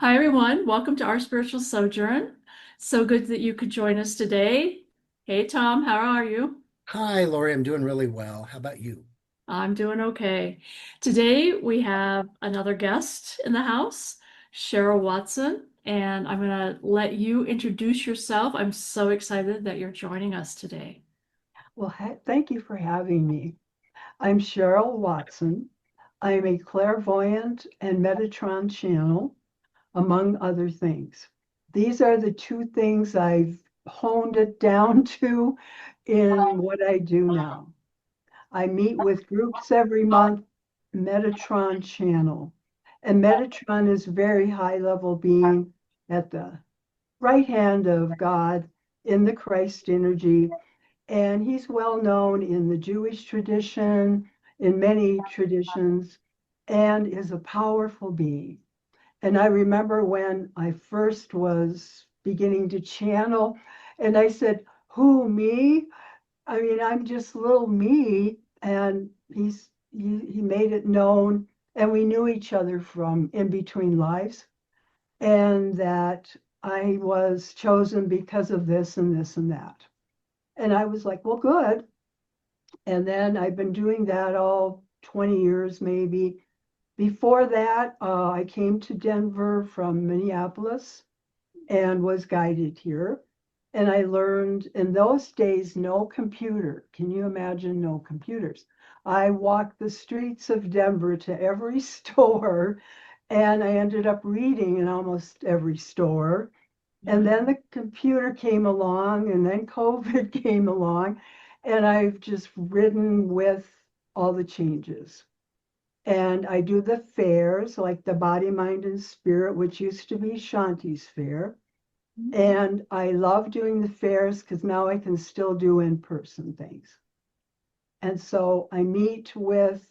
Hi, everyone. Welcome to our spiritual sojourn. So good that you could join us today. Hey, Tom, how are you? Hi, Lori. I'm doing really well. How about you? I'm doing okay. Today we have another guest in the house, Sheryl Watson, and I'm going to let you introduce yourself. I'm so excited that you're joining us today. Well, thank you for having me. I'm Sheryl Watson. I'm a clairvoyant and Metatron channel, among other things. These are the two things I've honed it down to in what I do now. I meet with groups every month, Metatron channel. And Metatron is very high level being at the right hand of God in the Christ energy, and he's well known in the Jewish tradition, in many traditions, and is a powerful being. And I remember when I first was beginning to channel, and I said, "Who, me? I mean, I'm just little me." And he made it known, and we knew each other from in between lives, and that I was chosen because of this and this and that. And I was like, well, good. And then I've been doing that all 20 years, maybe. Before that, I came to Denver from Minneapolis and was guided here. And I learned in those days, no computer. Can you imagine no computers? I walked the streets of Denver to every store, and I ended up reading in almost every store. And then the computer came along, and then COVID came along, and I've just ridden with all the changes. And I do the fairs, like the Body, Mind, and Spirit, which used to be Shanti's fair. And I love doing the fairs because now I can still do in-person things. And so I meet with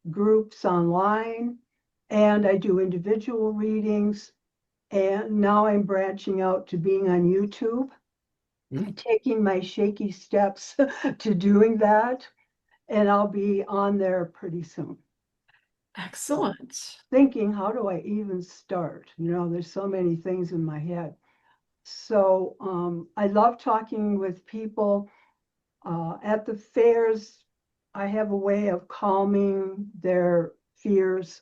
groups online, and I do individual readings. And now I'm branching out to being on YouTube, Hmm? taking my shaky steps to doing that. And I'll be on there pretty soon. So Excellent. thinking, how do I even start? There's so many things in my head. So I love talking with people. At the fairs, I have a way of calming their fears,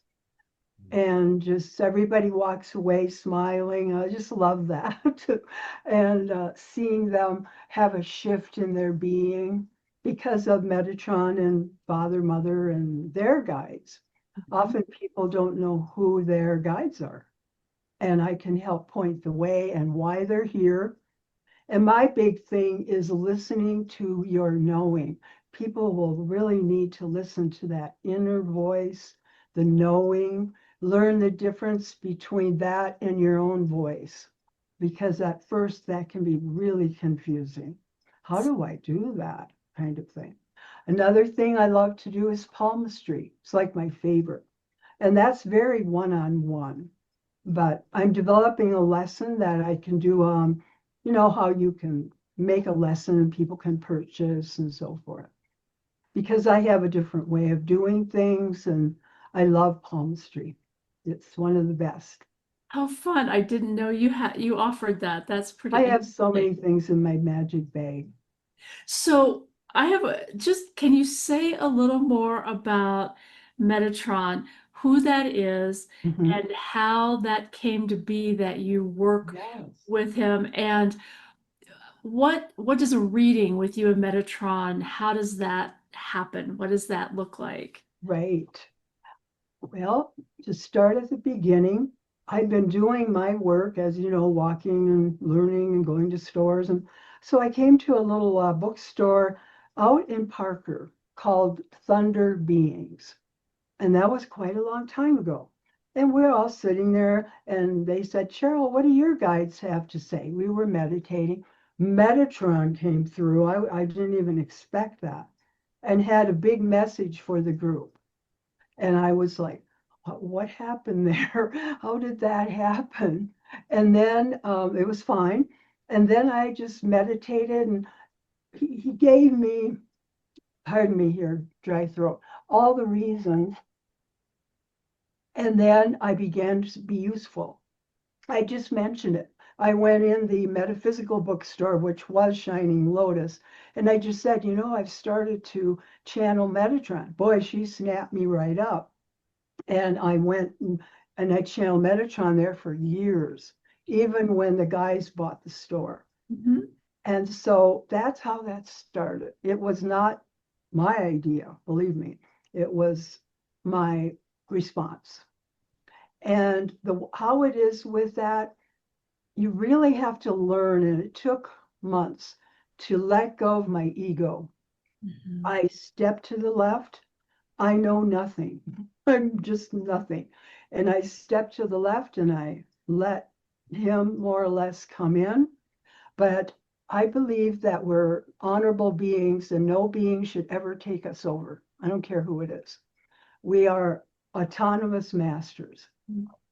and just everybody walks away smiling. I just love that. And seeing them have a shift in their being because of Metatron and Father, Mother, and their guides. Often people don't know who their guides are, and I can help point the way and why they're here. And my big thing is listening to your knowing. People will really need to listen to that inner voice, the knowing, learn the difference between that and your own voice. Because at first that can be really confusing. How do I do that kind of thing? Another thing I love to do is palmistry. It's like my favorite. And that's very one-on-one. But I'm developing a lesson that I can do, how you can make a lesson and people can purchase and so forth. Because I have a different way of doing things, and I love palmistry. It's one of the best. How fun. I didn't know you offered that. That's pretty I have so interesting. many things in my magic bag. So I have can you say a little more about Metatron, who that is, Mhm. and how that came to be that you work Yes. with him, and what does a reading with you and Metatron, how does that happen? What does that look like? Right. Well, to start at the beginning, I've been doing my work, as you know, walking and learning and going to stores. And so I came to a little bookstore out in Parker called Thunder Beings. And that was quite a long time ago. And we're all sitting there, and they said, Cheryl, what do your guides have to say? We were meditating. Metatron came through. I didn't even expect that, and had a big message for the group. And I was like, what happened there? How did that happen? And then it was fine. And then I just meditated, and he gave me, pardon me here, dry throat, all the reasons. And then I began to be useful. I just mentioned it. I went in the metaphysical bookstore, which was Shining Lotus, and I just said, I've started to channel Metatron. Boy, she snapped me right up. And I went and I channeled Metatron there for years, even when the guys bought the store. Mhm. And so that's how that started. It was not my idea, believe me. It was my response. And how it is with that, you really have to learn, and it took months to let go of my ego. Mhm. I stepped to the left. I know nothing. I'm just nothing. And I stepped to the left and I let him more or less come in. But I believe that we're honorable beings and no being should ever take us over. I don't care who it is. We are autonomous masters.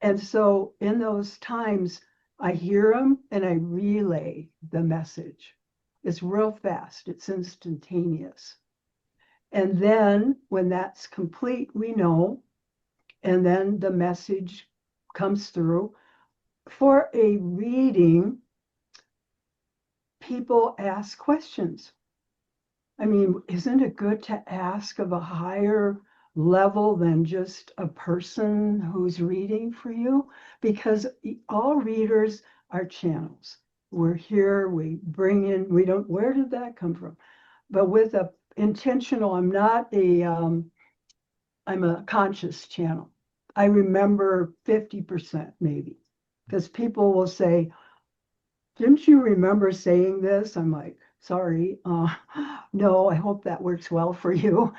And so in those times, I hear them and I relay the message. It's real fast, it's instantaneous. And then when that's complete, we know, and then the message comes through. For a reading, people ask questions. I mean, isn't it good to ask of a higher level than just a person who's reading for you? Because all readers are channels. We're here, we bring in, we don't, where did that come from? But with a intentional, I'm a conscious channel. I remember 50% maybe, because people will say, didn't you remember saying this? I'm like, sorry. No, I hope that works well for you.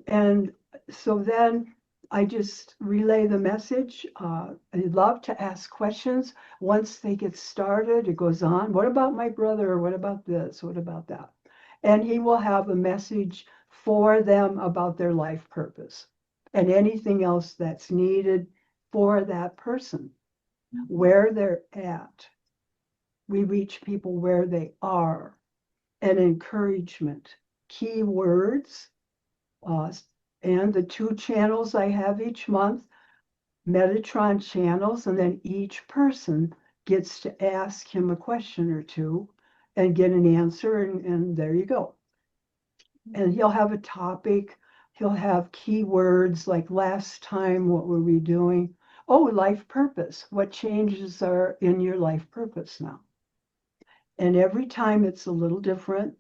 And so then I just relay the message. I love to ask questions. Once they get started, it goes on. What about my brother? What about this? What about that? And he will have a message for them about their life purpose and anything else that's needed for that person, where they're at. We reach people where they are, and encouragement, key words, uh, and the 2 channels I have each month, Metatron channels, and then each person gets to ask him a question or two and get an answer, and there you go. And he'll have a topic, he'll have keywords like last time, what were we doing? Oh, life purpose. What changes are in your life purpose now? And every time it's a little different,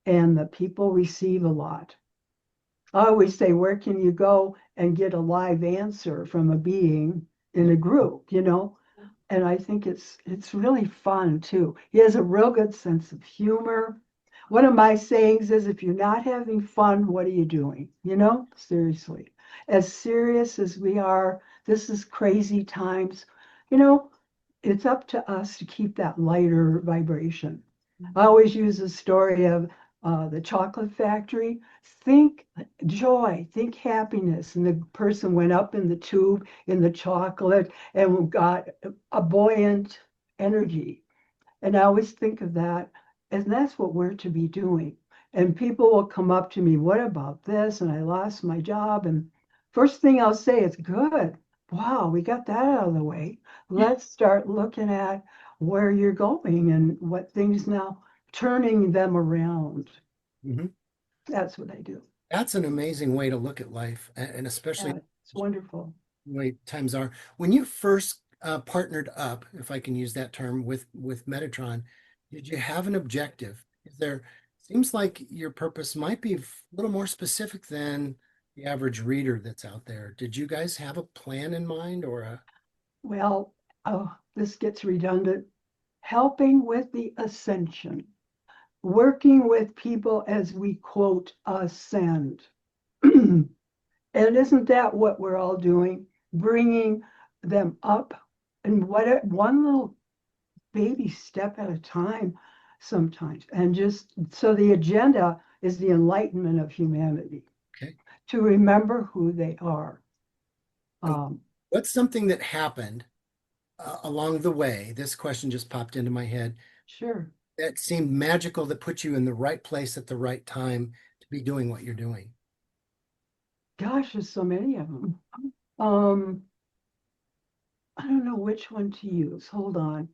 and the people receive a lot. I always say, where can you go and get a live answer from a being in a group, And I think it's really fun too. He has a real good sense of humor. One of my sayings is, if you're not having fun, what are you doing? Seriously. As serious as we are, this is crazy times. You know, it's up to us to keep that lighter vibration. I always use the story of the chocolate factory. Think joy, think happiness. And the person went up in the tube in the chocolate and got a buoyant energy. And I always think of that, and that's what we're to be doing. And people will come up to me, what about this? And I lost my job. And first thing I'll say is, good. Wow, we got that out of the way. Let's start looking at where you're going and what things now, turning them around. Mhm. That's what I do. That's an amazing way to look at life, and especially Yeah, it's wonderful. the way times are. When you first partnered up, if I can use that term, with Metatron, did you have an objective? Seems like your purpose might be a little more specific than the average reader that's out there. Did you guys have a plan in mind or a Well, oh, this gets redundant. Helping with the ascension, working with people as we quote ascend. And isn't that what we're all doing? Bringing them up and one little baby step at a time sometimes. And just so the agenda is the enlightenment of humanity, okay? to remember who they are. And Um, what's something that happened along the way? This question just popped into my head sure. that seemed magical, that put you in the right place at the right time to be doing what you're doing. Gosh, there's so many of them. Um, don't know which one to use. Hold on.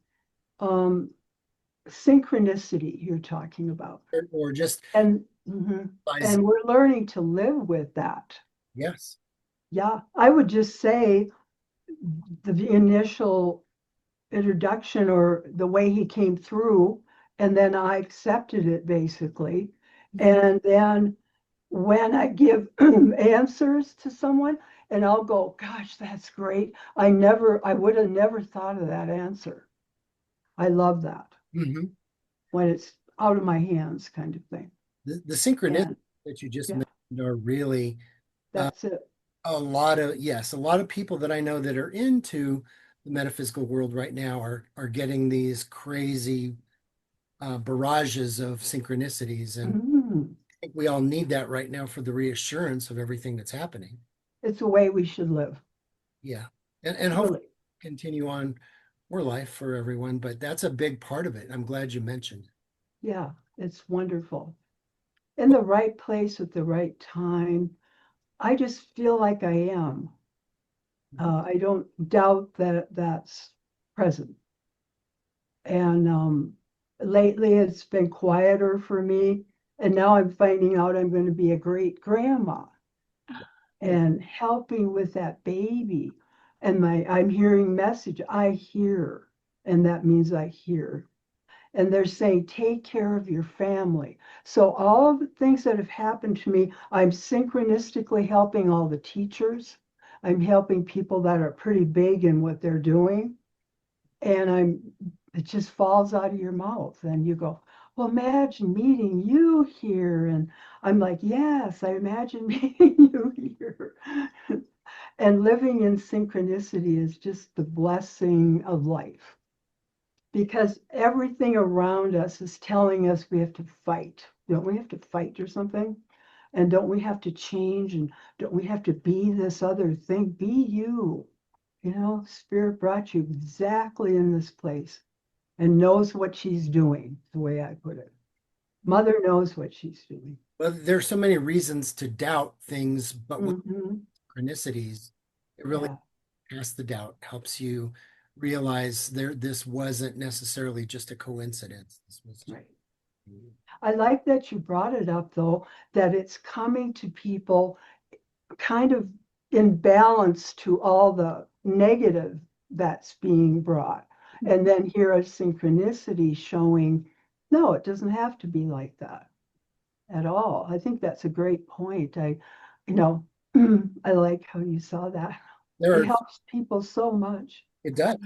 Um, Synchronicity you're talking about. Or just And mhm. realizing, And we're learning to live with that. yes. Yeah, I would just say the initial introduction or the way he came through, and then I accepted it basically. And then when I give answers to someone, and I'll go, gosh, that's great. I would have never thought of that answer. I love that Hmm. when it's out of my hands kind of thing. The synchronicity And that you just yeah, mentioned are really that's it. a lot of, yes, a lot of people that I know that are into the metaphysical world right now are getting these crazy barrages of synchronicities. And Mm, I think we all need that right now for the reassurance of everything that's happening. it's a way we should live, Yeah. And hopefully really. continue on more life for everyone, but that's a big part of it. I'm glad you mentioned. Yeah, it's wonderful. In the right place at the right time. I just feel like I am. I don't doubt that that's present. And lately it's been quieter for me. And now I'm finding out I'm going to be a great grandma Oh, and helping with that baby. And I'm hearing message, I hear, and that means I hear. And they're saying, take care of your family. So all of the things that have happened to me, I'm synchronistically helping all the teachers. I'm helping people that are pretty big in what they're doing. And it just falls out of your mouth. And you go, well, imagine meeting you here. And I'm like, yes, I imagine meeting you here. And living in synchronicity is just the blessing of life because everything around us is telling us we have to fight. Don't we have to fight or something? And don't we have to change? And don't we have to be this other thing? Be you. You know, Spirit brought you exactly in this place and knows what she's doing, the way I put it. Mother knows what she's doing. well, there's so many reasons to doubt things, but with Hmm. synchronicities, it really Yeah, casts the doubt, helps you realize this wasn't necessarily just a coincidence. This was right. I like that you brought it up, though, that it's coming to people kind of in balance to all the negative that's being brought. And then here a synchronicity showing, no, it doesn't have to be like that at all. I think that's a great point. You know, I like how you saw that. there It are, helps people so much. it does.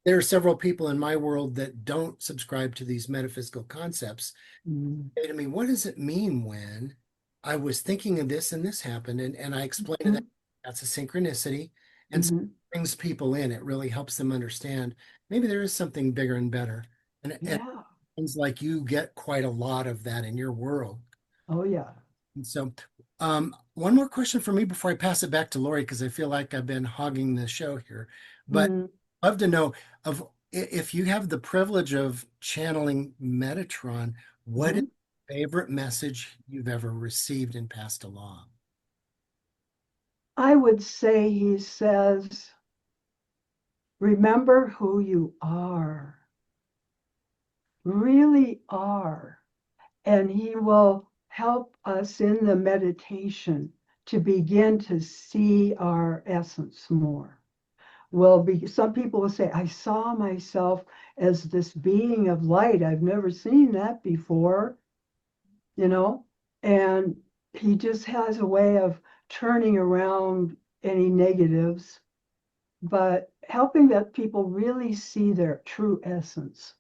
There are several people in my world that don't subscribe to these metaphysical concepts. Mm. Say to me, what does it mean when I was thinking of this and this happened? And I explain to them Mhm. that's a synchronicity and so Mhm. it brings people in. It really helps them understand maybe there is something bigger and better. And Yeah. things like you get quite a lot of that in your world. Oh, yeah. And so, one more question for me before I pass it back to Lori, because I feel like I've been hogging the show here. But Mm. I'd love to know of if you have the privilege of channeling Metatron, what is Mhm. your favorite message you've ever received and passed along? I would say he says, remember who you are, really are. And he will help us in the meditation to begin to see our essence more. Some people will say, I saw myself as this being of light. I've never seen that before, you know? And he just has a way of turning around any negatives, but helping that people really see their true essence,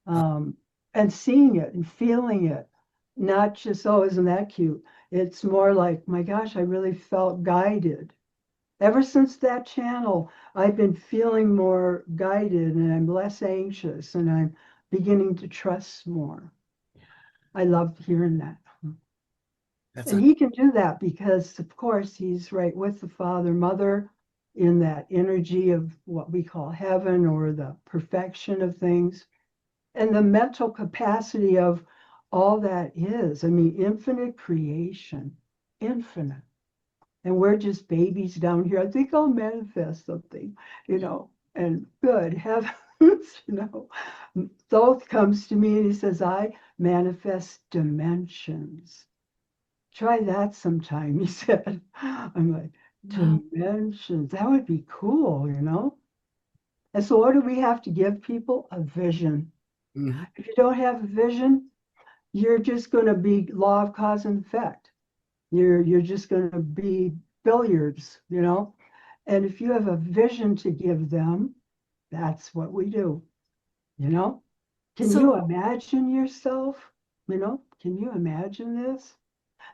um, and seeing it and feeling it, not just, oh, isn't that cute? It's more like, my gosh, I really felt guided. Ever since that channel, I've been feeling more guided and I'm less anxious and I'm beginning to trust more. I love hearing that. That's And he can do that because, of course, he's right with the Father, Mother in that energy of what we call heaven or the perfection of things. And the mental capacity of all that is. I mean, infinite creation, infinite. And we're just babies down here. I think I'll manifest something, and good heavens, Thoth comes to me and he says, I manifest dimensions. Try that sometime, he said. I'm like, Wow. dimensions, that would be cool. And so what do we have to give people? A vision. Mhm. If you don't have a vision, you're just going to be law of cause and effect. You're just going to be billiards. And if you have a vision to give them, that's what we do. You know, can you So, imagine yourself? Can you imagine this?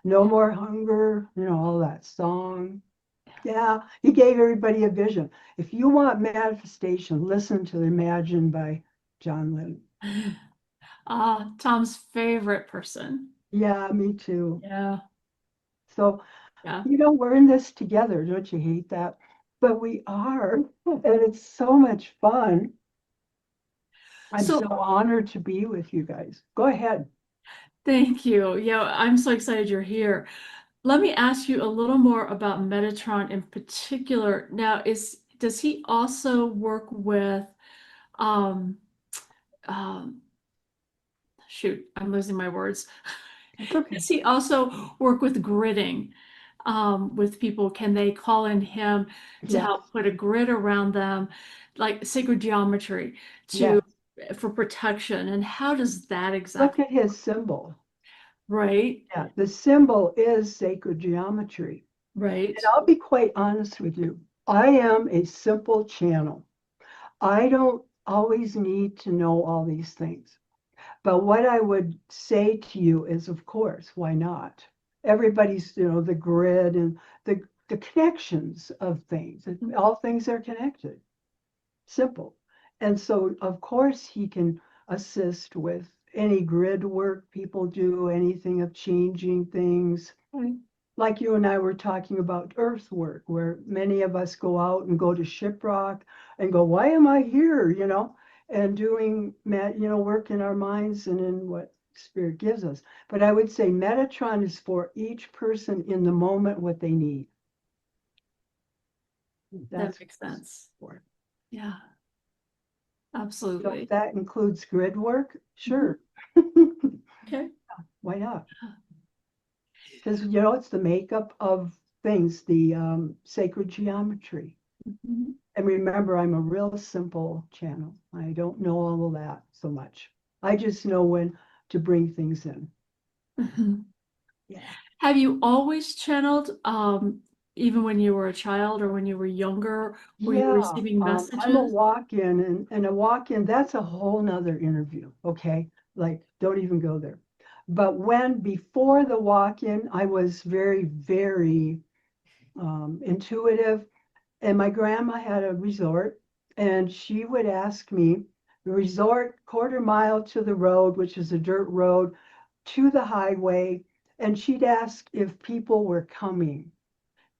No more hunger, all that song. Yeah, he gave everybody a vision. If you want manifestation, listen to Imagine by John Lennon. Tom's favorite person. Yeah, me too. Yeah. So, Yeah. we're in this together. Don't you hate that? But we are, and it's so much fun. I'm So so honored to be with you guys. Go ahead. thank you. Yeah, I'm so excited you're here. Let me ask you a little more about Metatron in particular. Now, does he also work with um um shoot, I'm losing my words. It's okay. Does he also work with gridding with people? Can they call in him to Yes, help put a grid around them, like sacred geometry, yes. to for protection? And how does that Look exactly, at his symbol. right? Yeah, the symbol is sacred geometry. Right. And I'll be quite honest with you. I am a simple channel. I don't always need to know all these things. But what I would say to you is, of course, why not? Everybody's, the grid and the connections of things. All things are connected. Simple. And so, of course, he can assist with any grid work people do, anything of changing things. Right. Like you and I were talking about earth work, where many of us go out and go to shiprock and go, why am I here? And doing, work in our minds and in what spirit gives us. But I would say Metatron is for each person in the moment what they need. That That's makes what it's sense. for. Yeah, So if absolutely. that includes grid work, Mhm. sure. Okay. Why not? Because it's the makeup of things, the sacred geometry. Mhm. And remember, I'm a real simple channel. I don't know all of that so much. I just know when to bring things in. Mhm. Yeah. Have you always channeled, even when you were a child or when you were younger, were you Yeah. receiving I'm a messages? walk-in and a walk-in, that's a whole nother interview. Okay. Like, don't even go there. But before the walk-in, I was very, very intuitive. And my grandma had a resort, and she would ask me, the resort, quarter mile to the road, which is a dirt road, to the highway, and she'd ask if people were coming.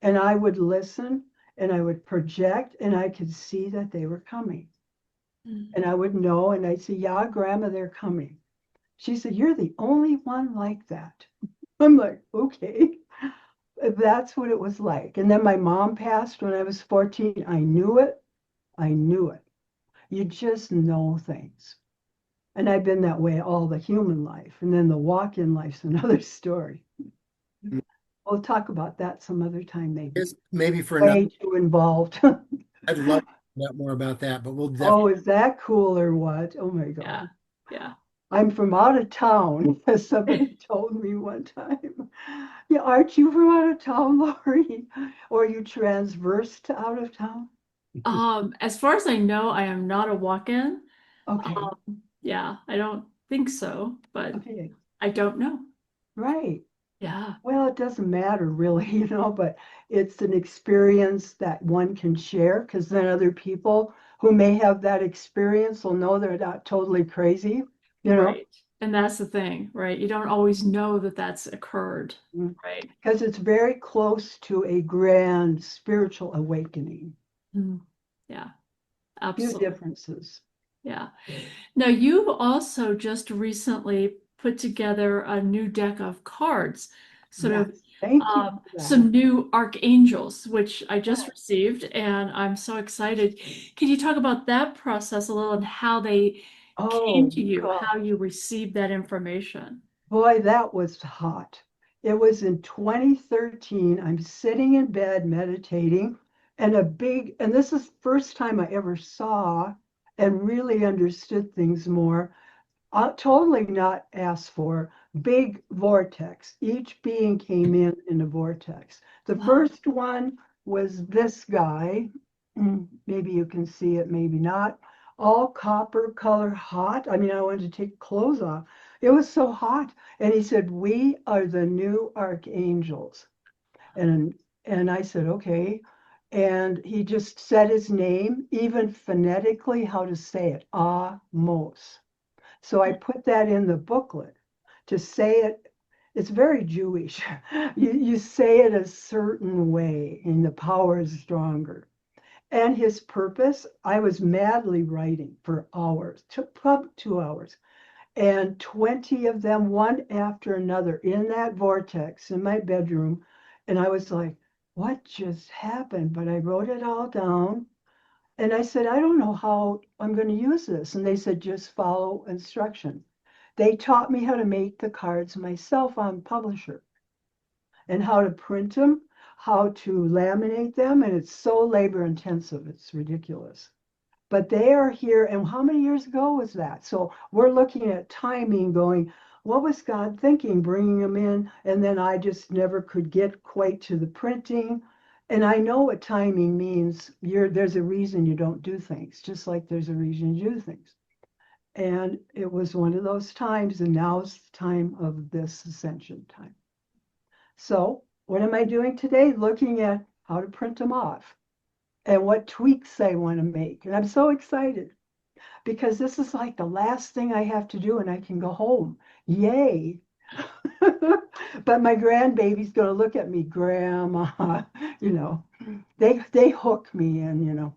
And I would listen and I would project, and I could see that they were coming. Mm. And I would know, and I'd say, yeah, grandma, they're coming. She said, you're the only one like that. I'm like, okay. That's what it was like. And then my mom passed when I was 14. I knew it. I knew it. You just know things. And I've been that way all the human life. And then the walk-in life's another story. We'll talk about that some other time, maybe. Yes, maybe for another, Way too involved. I'd love to find out more about that, but we'll Oh, definitely, is that cool or what? Oh my Yeah, God. yeah. I'm from out of town, as somebody told me one time. Yeah, aren't you from out of town, Lori? Or you transverse to out of town? As far as I know, I am not a walk-in. Okay, Yeah, I don't think so, but okay, I don't know. right. Yeah, Well, it doesn't matter really, but it's an experience that one can share because then other people who may have that experience will know they're not totally crazy, you know, right. And that's the thing, right? You don't always know that that's occurred, right? because it's very close to a grand spiritual awakening. Mm. Yeah, Few absolutely. differences. Yeah. Now, you've also just recently put together a new deck of cards, sort Yes, of Thank you for some that. new archangels, which I just received, and I'm so excited. Can you talk about that process a little and how they came Oh, to you, God. how you received that information? Boy, that was hot. It was in 2013. I'm sitting in bed meditating, and this is the first time I ever saw and really understood things more. Totally not asked for. Big vortex. Each being came in a vortex. The Wow. first one was this guy. Maybe you can see it, maybe not. All copper color, hot. I mean, I wanted to take clothes off. It was so hot. And he said, "We are the new archangels." And and I said, "Okay." And he just said his name, even phonetically, how to say it. Amos. So I put that in the booklet to say it. It's very Jewish. You say it a certain way, and the power is stronger. And his purpose, I was madly writing for hours, took probably 2 hours, and 20 of them, one after another, in that vortex in my bedroom. And I was like, what just happened? But I wrote it all down. And I said, I don't know how I'm going to use this. And they said, just follow instruction. They taught me how to make the cards myself on Publisher and how to print them, how to laminate them. And it's so labor intensive, it's ridiculous. But they are here. And how many years ago was that? So we're looking at timing going, what was God thinking, bringing them in? And then I just never could get quite to the printing. And I know what timing means. There's a reason you don't do things, just like there's a reason you do things. And it was one of those times, and now it's the time of this ascension time. So what am I doing today? Looking at how to print them off and what tweaks I want to make. And I'm so excited because this is like the last thing I have to do and I can go home. Yay. But my grandbaby's going to look at me, Grandma, you know, they hook me in, you know.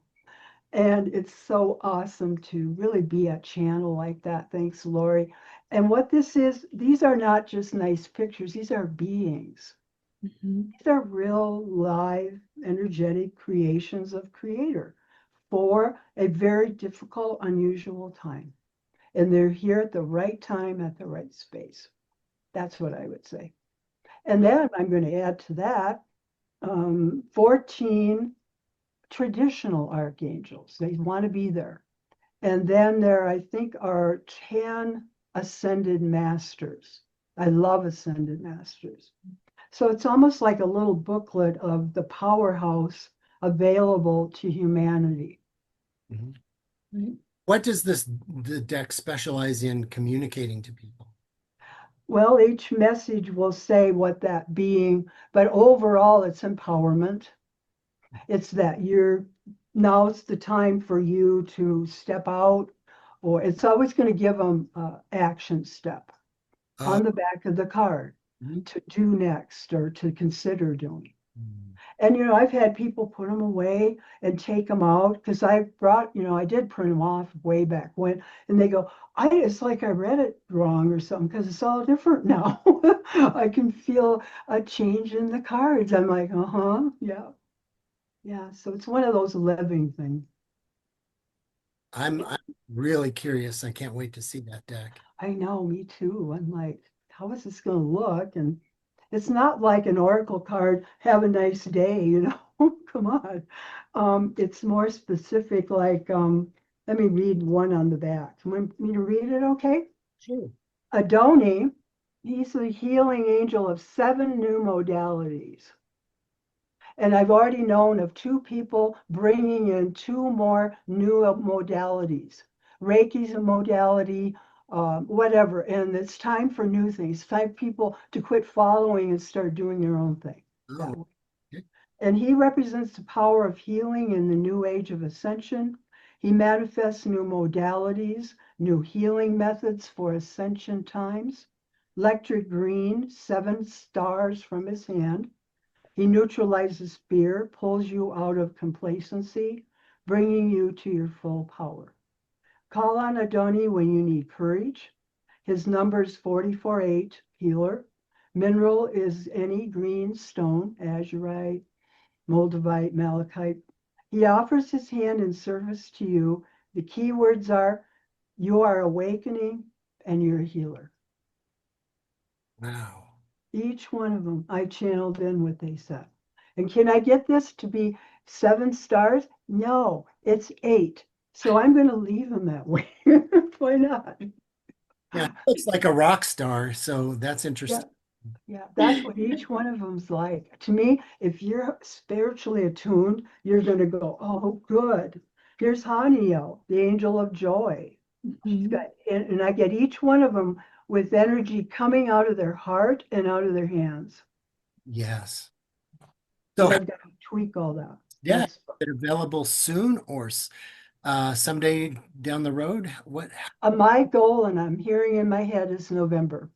And it's so awesome to really be a channel like that. Thanks, Lori. And what this is, these are not just nice pictures, these are beings. Mhm. These are real, live, energetic creations of Creator for a very difficult, unusual time. And they're here at the right time, at the right space. That's what I would say. And then I'm going to add to that 14 traditional archangels. They want to be there. And then there, I think, are 10 ascended masters. I love ascended masters. So it's almost like a little booklet of the powerhouse available to humanity. Mhm. Right. What does the deck specialize in communicating to people? Well, each message will say what that being, but overall it's empowerment. It's that now it's the time for you to step out, or it's always going to give them action step Uh, on the back of the card mhm. to do next or to consider doing. Mm. And, I've had people put them away and take them out because I brought, I did print them off way back when, and they go, it's like I read it wrong or something because it's all different now. I can feel a change in the cards. I'm like, yeah, yeah. So it's one of those living things. I'm really curious. I can't wait to see that deck. I know, me too. I'm like, how is this going to look? And it's not like an oracle card, have a nice day, Come on. It's more specific, like, let me read one on the back. You want me to read it, okay? Sure. Adoni, he's the healing angel of 7 new modalities. And I've already known of 2 people bringing in 2 more new modalities. Reiki's a modality, whatever. And it's time for new things. It's time for people to quit following and start doing their own thing. Oh, That way. okay. And he represents the power of healing in the new age of ascension. He manifests new modalities, new healing methods for ascension times. Electric green, 7 stars from his hand. He neutralizes fear, pulls you out of complacency, bringing you to your full power. Call on Adoni when you need courage. His number is 448, healer. Mineral is any green stone, azurite, moldavite, malachite. He offers his hand in service to you. The key words are, you are awakening and you're a healer. Wow. Each one of them, I channeled in what they said. And can I get this to be 7 stars? No, it's 8. So I'm going to leave them that way. Why not? Yeah, it looks like a rock star, so that's Yeah, interesting. yeah, that's what each one of them's like. To me, if you're spiritually attuned, you're going to go, oh, good. Here's Haniel, the angel of joy. She's Mhm. got, and I get each one of them with energy coming out of their heart and out of their hands. Yes. But So, I've got to tweak all that. yeah, is That's it available soon or someday down the road? What? my goal, and I'm hearing in my head is November.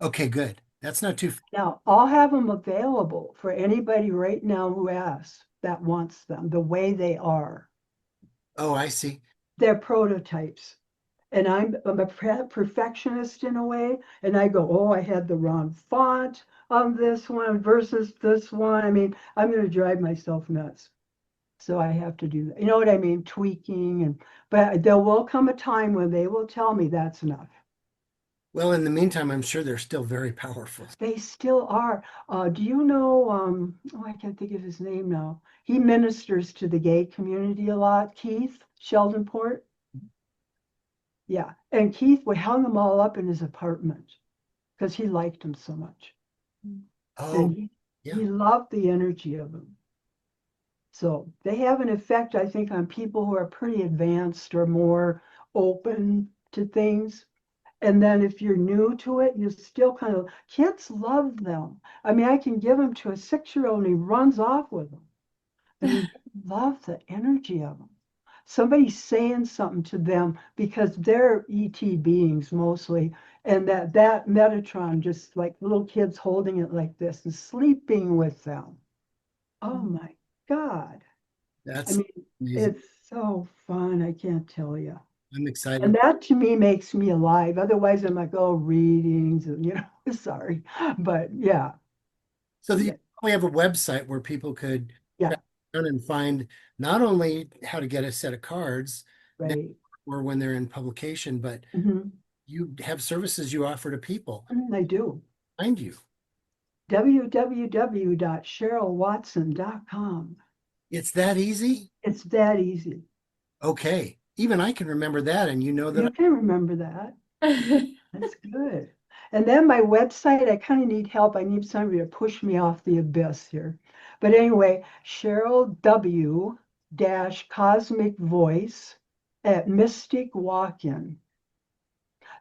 Okay, good. That's not too. Now, I'll have them available for anybody right now who asks that wants them the way they are. Oh, I see. They're prototypes. And I'm a perfectionist in a way. And I go, oh, I had the wrong font on this one versus this one. I mean, I'm going to drive myself nuts. So I have to do that. You know what I mean? Tweaking but there will come a time when they will tell me that's enough. Well, in the meantime, I'm sure they're still very powerful. They still are. Do you know, oh, I can't think of his name now. He ministers to the gay community a lot, Keith Sheldonport. Yeah. And Keith, we hung them all up in his apartment because he liked them so much. Oh, And yeah. he loved the energy of them. So they have an effect, I think, on people who are pretty advanced or more open to things. And then if you're new to it, you still kind of, kids love them. I mean, I can give them to a 6-year-old and he runs off with them. I mean, they love the energy of them. Somebody's saying something to them because they're ET beings mostly. And that Metatron, just like little kids holding it like this and sleeping with them. Oh my God. I That's mean, amazing. it's so fun. I can't tell you. I'm And excited. that to me makes me alive. Otherwise, I'm like, oh, readings, and sorry. But yeah, So that you yeah, probably have a website where people could yeah, track down and find not only how to get a set of cards now right. or when they're in publication, but Mhm. you have services you offer to people. I do. Find you. www.sherylwatson.com. It's that easy? It's that easy. Okay. Even I can remember that, and you know that You can remember that. That's good. And then my website, I kind of need help. I need somebody to push me off the abyss here. But anyway, Cheryl W dash Cosmic Voice at Mystic Walk-In.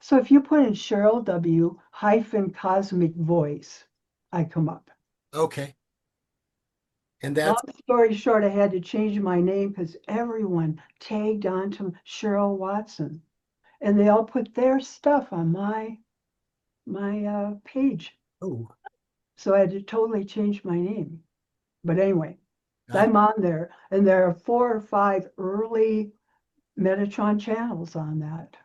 So if you put in Cheryl W hyphen Cosmic Voice, I come up. okay. And Long that's story short, I had to change my name because everyone tagged on to Sheryl Watson, and they all put their stuff on my page. oh, So I had to totally change my name. But anyway, got I'm on there, and there are 4 or 5 early Metatron channels on that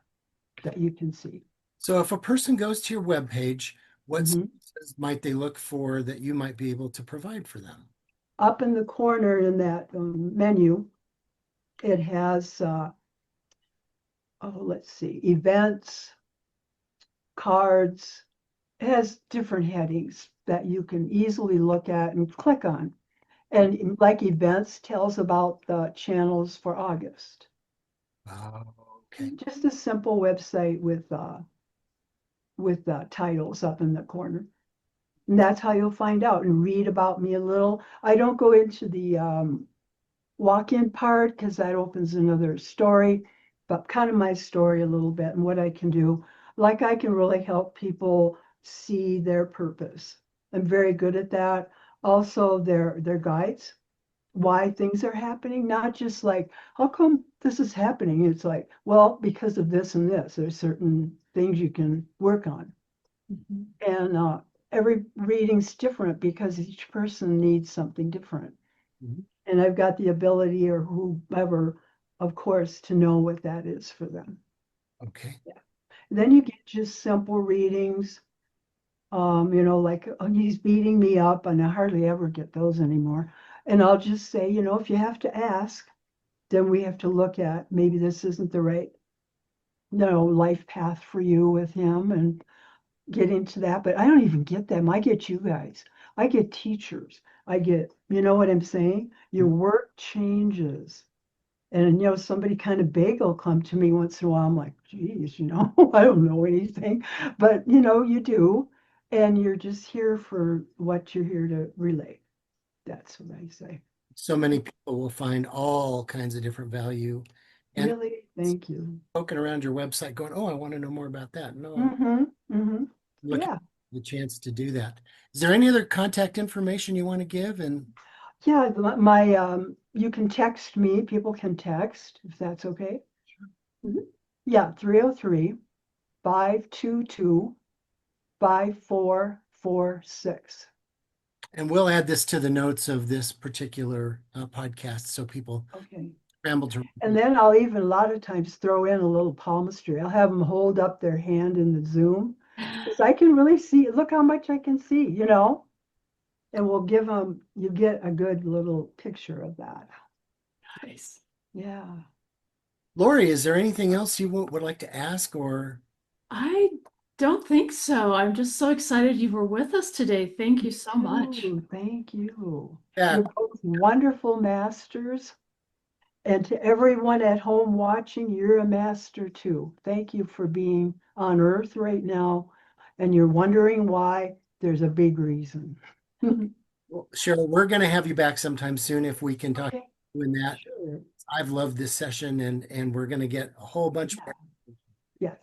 you can see. so if a person goes to your webpage, what Mhm. services might they look for that you might be able to provide for them? Up in the corner in that menu, it has, oh, let's see, events, cards. It has different headings that you can easily look at and click on. And like events tells about the channels for August. Oh, okay. Just a simple website with titles up in the corner. And that's how you'll find out and read about me a little. I don't go into the walk-in part because that opens another story, but kind of my story a little bit and what I can do. Like I can really help people see their purpose. I'm very good at that. Also, their guides, why things are happening, not just like, how come this is happening? It's like, well, because of this and this. There's certain things you can work on. Mhm. And every reading's different because each person needs something different. Mhm. And I've got the ability, or whoever, of course, to know what that is for them. Okay. Then you get just simple readings. Like, oh, he's beating me up, and I hardly ever get those anymore. And I'll just say, if you have to ask, then we have to look at maybe this isn't the right, life path for you with him and get into that. But I don't even get them. I get you guys. I get teachers. I get, you know what I'm saying? Your work changes. And, somebody kind of big will come to me once in a while. I'm like, geez, I don't know anything. But, you do. And you're just here for what you're here to relay. That's what I say. So many people will find all kinds of different value and Really? Thank you. poking around your website going, oh, I want to know more about that. No, Mm-hmm. Mm-hmm. look at Yeah. the chance to do that. Is there any other contact information you want to give? And Yeah. You can text me. People can text if that's okay. Mhm. Yeah. 303-522-5446. we'll add this to the notes of this particular podcast so people Okay. scramble to. And then I'll even a lot of times throw in a little palmistry. I'll have them hold up their hand in the Zoom because I can really see, look how much I can see, and we'll give them, you get a good little picture of that. Nice. Yeah. Lori, is there anything else you would like to ask or? I don't think so. I'm just so excited you were with us today. Thank you so much. Ooh, thank you. Yeah, You're both wonderful masters. And to everyone at home watching, you're a master too. Thank you for being on Earth right now. And you're wondering why, there's a big reason. well, Cheryl, we're going to have you back sometime soon if we can talk Okay, doing that. sure. I've loved this session and we're going to get a whole bunch Yeah. more. Yes,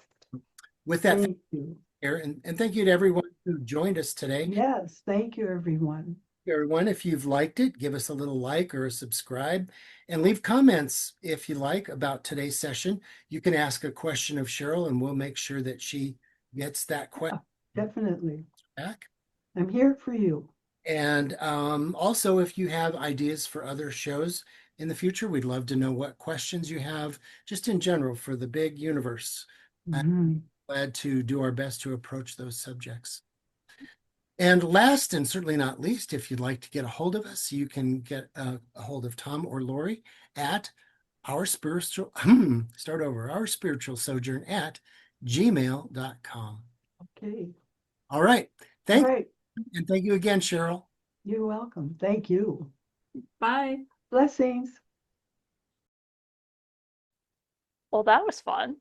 With that, thank you. here and thank you to everyone who joined us today. Yes, thank you, everyone. Everyone, if you've liked it, give us a little like or a subscribe and leave comments if you like about today's session. You can ask a question of Cheryl and we'll make sure that she gets that question Definitely. back. I'm here for you. And also, if you have ideas for other shows in the future, we'd love to know what questions you have just in general for the big universe. I'm Mhm. glad to do our best to approach those subjects. And last and certainly not least, if you'd like to get a hold of us, you can get a hold of Tom or Lori at our spiritual sojourn at gmail.com. Okay. All right. All Thanks. right. And thank you again, Cheryl. You're welcome. Thank you. Bye. Blessings. Well, that was fun.